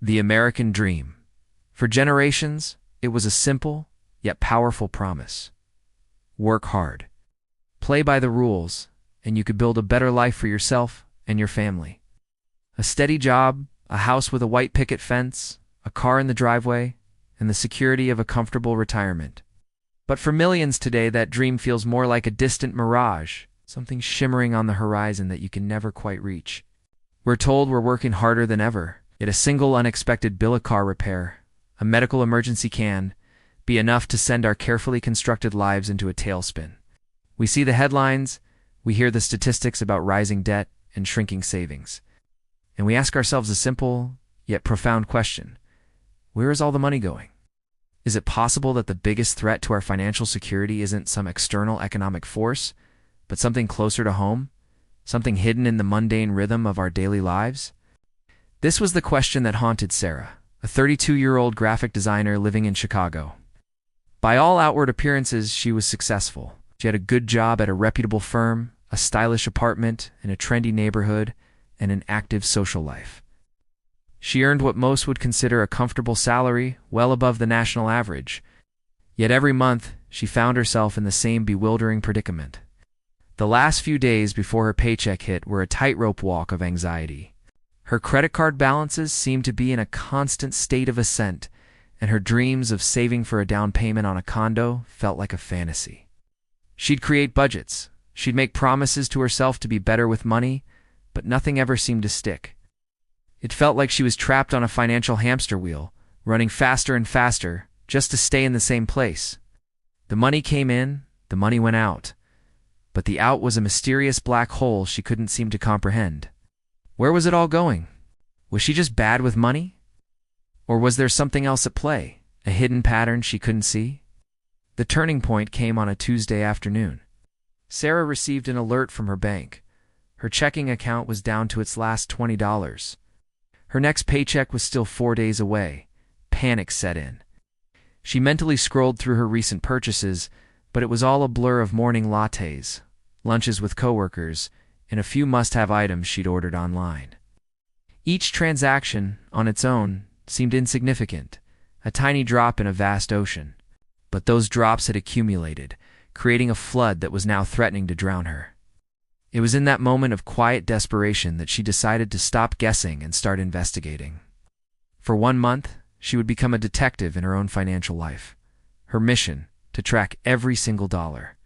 The American Dream. For generations, it was a simple, yet powerful promise. Work hard. Play by the rules, and you could build a better life for yourself and your family. A steady job, a house with a white picket fence, a car in the driveway, and the security of a comfortable retirement. But for millions today, that dream feels more like a distant mirage, something shimmering on the horizon that you can never quite reach. We're told we're working harder than ever, yet a single unexpected bill of car repair, a medical emergency can be enough to send our carefully constructed lives into a tailspin. We see the headlines, we hear the statistics about rising debt and shrinking savings, and we ask ourselves a simple, yet profound question. Where is all the money going? Is it possible that the biggest threat to our financial security isn't some external economic force, but something closer to home? Something hidden in the mundane rhythm of our daily lives? This was the question that haunted Sarah, a 32-year-old graphic designer living in Chicago. By all outward appearances, she was successful. She had a good job at a reputable firm, a stylish apartment in a trendy neighborhood, and an active social life. She earned what most would consider a comfortable salary, well above the national average. Yet every month, she found herself in the same bewildering predicament. The last few days before her paycheck hit were a tightrope walk of anxiety. Her credit card balances seemed to be in a constant state of ascent, and her dreams of saving for a down payment on a condo felt like a fantasy. She'd create budgets. She'd make promises to herself to be better with money, but nothing ever seemed to stick. It felt like she was trapped on a financial hamster wheel, running faster and faster, just to stay in the same place. The money came in, the money went out. But the out was a mysterious black hole she couldn't seem to comprehend. Where was it all going? Was she just bad with money? Or was there something else at play, a hidden pattern she couldn't see? The turning point came on a Tuesday afternoon. Sarah received an alert from her bank. Her checking account was down to its last $20. Her next paycheck was still 4 days away. Panic set in. She mentally scrolled through her recent purchases, but it was all a blur of morning lattes, lunches with coworkers, and a few must-have items she'd ordered online. Each transaction, on its own, seemed insignificant, a tiny drop in a vast ocean. But those drops had accumulated, creating a flood that was now threatening to drown her. It was in that moment of quiet desperation that she decided to stop guessing and start investigating. For 1 month, she would become a detective in her own financial life. Her mission, to track every single dollar.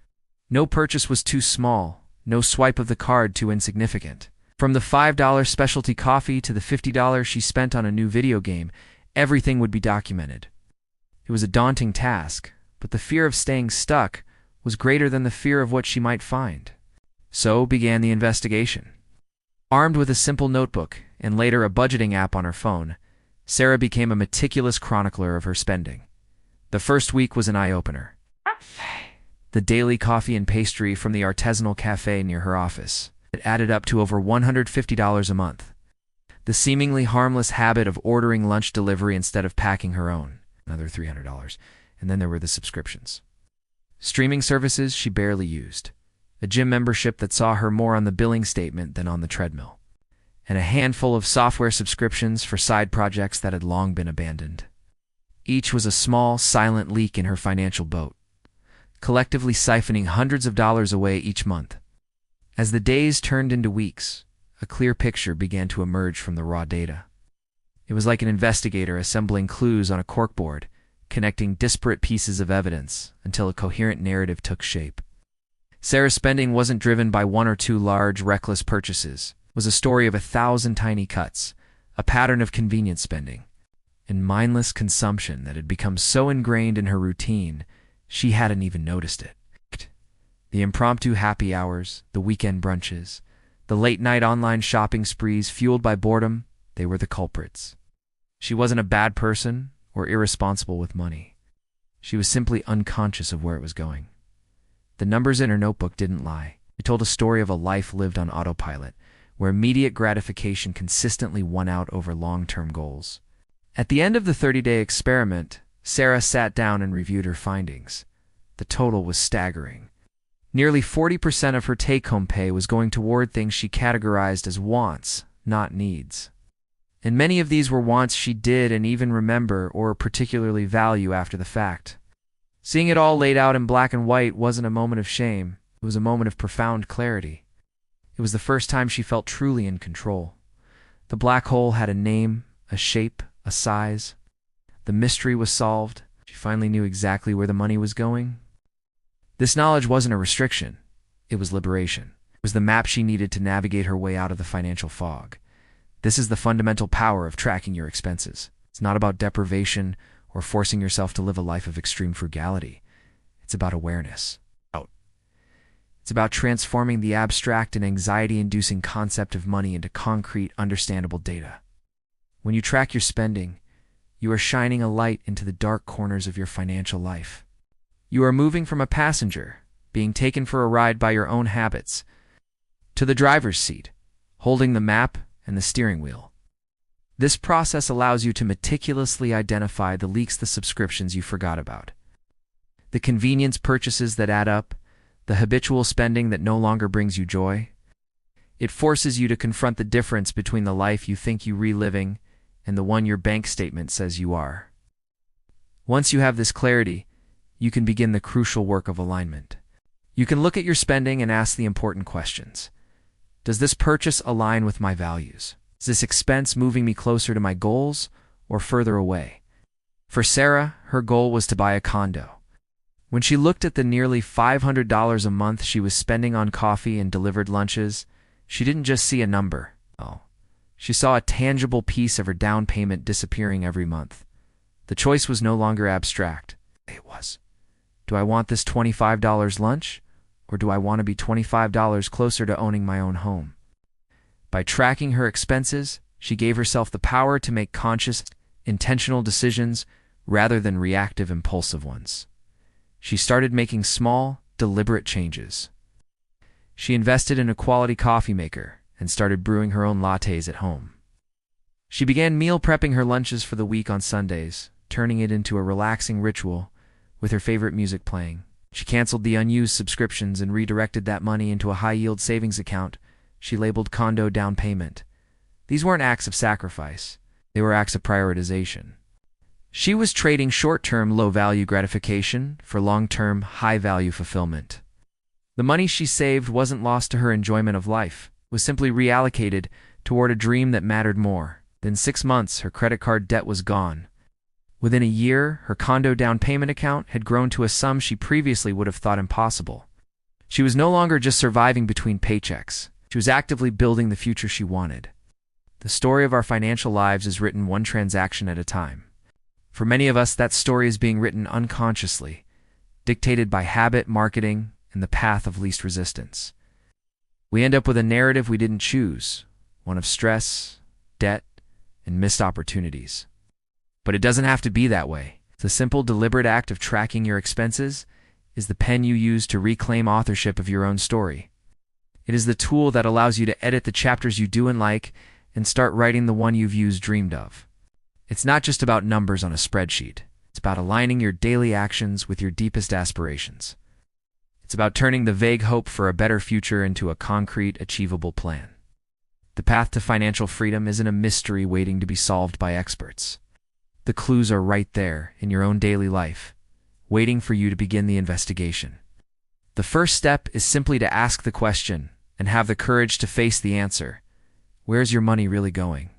No purchase was too small, no swipe of the card too insignificant. From the $5 specialty coffee to the $50 she spent on a new video game, everything would be documented. It was a daunting task, but the fear of staying stuck was greater than the fear of what she might find. So began the investigation. Armed with a simple notebook and later a budgeting app on her phone, Sarah became a meticulous chronicler of her spending. The first week was an eye-opener. The daily coffee and pastry from the artisanal cafe near her office. It added up to over $150 a month. The seemingly harmless habit of ordering lunch delivery instead of packing her own, another $300. And then there were the subscriptions. Streaming services she barely used. A gym membership that saw her more on the billing statement than on the treadmill. And a handful of software subscriptions for side projects that had long been abandoned. Each was a small, silent leak in her financial boat, collectively siphoning hundreds of dollars away each month. As the days turned into weeks, a clear picture began to emerge from the raw data. It was like an investigator assembling clues on a corkboard, connecting disparate pieces of evidence until a coherent narrative took shape. Sarah's spending wasn't driven by 1 or 2 large, reckless purchases. It was a story of 1,000 tiny cuts, a pattern of convenience spending, and mindless consumption that had become so ingrained in her routine she hadn't even noticed it. The impromptu happy hours, the weekend brunches, the late-night online shopping sprees fueled by boredom, they were the culprits. She wasn't a bad person or irresponsible with money. She was simply unconscious of where it was going. The numbers in her notebook didn't lie. It told a story of a life lived on autopilot, where immediate gratification consistently won out over long-term goals. At the end of the 30-day experiment, Sarah sat down and reviewed her findings. The total was staggering. Nearly 40% of her take-home pay was going toward things she categorized as wants, not needs. And many of these were wants she did and even remember or particularly value after the fact. Seeing it all laid out in black and white wasn't a moment of shame, it was a moment of profound clarity. It was the first time she felt truly in control. The black hole had a name, a shape, a size. The mystery was solved. She finally knew exactly where the money was going. This knowledge wasn't a restriction, it was liberation. It was the map she needed to navigate her way out of the financial fog. This is the fundamental power of tracking your expenses. It's not about deprivation or forcing yourself to live a life of extreme frugality. It's about awareness. It's about transforming the abstract and anxiety-inducing concept of money into concrete, understandable data. When you track your spending, you are shining a light into the dark corners of your financial life. You are moving from a passenger, being taken for a ride by your own habits, to the driver's seat, holding the map and the steering wheel. This process allows you to meticulously identify the leaks, the subscriptions you forgot about, the convenience purchases that add up, the habitual spending that no longer brings you joy. It forces you to confront the difference between the life you think you're reliving and the one your bank statement says you are. Once you have this clarity, you can begin the crucial work of alignment. You can look at your spending and ask the important questions. Does this purchase align with my values? Is this expense moving me closer to my goals or further away? For Sarah, her goal was to buy a condo. When she looked at the nearly $500 a month she was spending on coffee and delivered lunches, she didn't just see a number. She saw a tangible piece of her down payment disappearing every month. The choice was no longer abstract. It was, do I want this $25 lunch, or do I want to be $25 closer to owning my own home? By tracking her expenses, she gave herself the power to make conscious, intentional decisions rather than reactive, impulsive ones. She started making small, deliberate changes. She invested in a quality coffee maker and started brewing her own lattes at home. She began meal prepping her lunches for the week on Sundays, turning it into a relaxing ritual with her favorite music playing. She canceled the unused subscriptions and redirected that money into a high-yield savings account she labeled condo down payment. These weren't acts of sacrifice. They were acts of prioritization. She was trading short-term low-value gratification for long-term high-value fulfillment. The money she saved wasn't lost to her enjoyment of life. It was simply reallocated toward a dream that mattered more. Within 6 months, her credit card debt was gone. Within a year, her condo down payment account had grown to a sum she previously would have thought impossible. She was no longer just surviving between paychecks. She was actively building the future she wanted. The story of our financial lives is written one transaction at a time. For many of us, that story is being written unconsciously, dictated by habit, marketing, and the path of least resistance. We end up with a narrative we didn't choose, one of stress, debt, and missed opportunities. But it doesn't have to be that way. The simple, deliberate act of tracking your expenses is the pen you use to reclaim authorship of your own story. It is the tool that allows you to edit the chapters you do and like and start writing the one you've dreamed of. It's not just about numbers on a spreadsheet. It's about aligning your daily actions with your deepest aspirations. It's about turning the vague hope for a better future into a concrete, achievable plan. The path to financial freedom isn't a mystery waiting to be solved by experts. The clues are right there in your own daily life, waiting for you to begin the investigation. The first step is simply to ask the question and have the courage to face the answer. Where's your money really going?